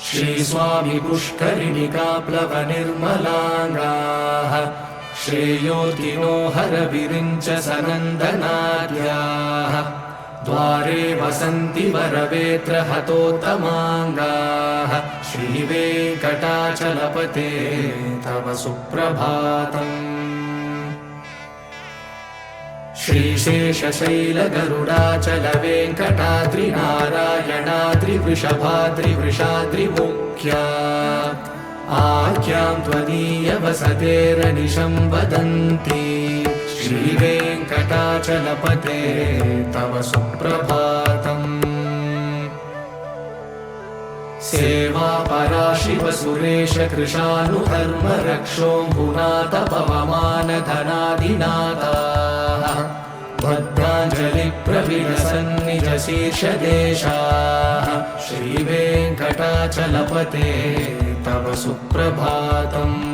श्रीस्वामी पुष्करिणिकाप्लवनिर्मलाङ्गाः श्रेयोतिनो हरविरिञ्च सनन्दनाद्याः द्वारे वसन्ति वरवेत्र हतोत्तमाङ्गाः श्रीवेङ्कटाचलपते तव सुप्रभातम्। श्रीशेषशैलगरुडाचलवेङ्कटाद्रिनारायणाद्रिवृषभाद्रिवृषाद्रिमुख्या आख्यां त्वदीयवसतेरनिशं वदन्ति श्रीवेङ्कटाचलपते तव सुप्रभातम्। सेवा पराशिवसुरेश कृशानुधर्म रक्षोऽम्बुनाथ पवमानधनादिनाथाः भद्राञ्जलिप्रविलसन्निजशीर्षदेशाः श्रीवेङ्कटाचलपते तव सुप्रभातम्।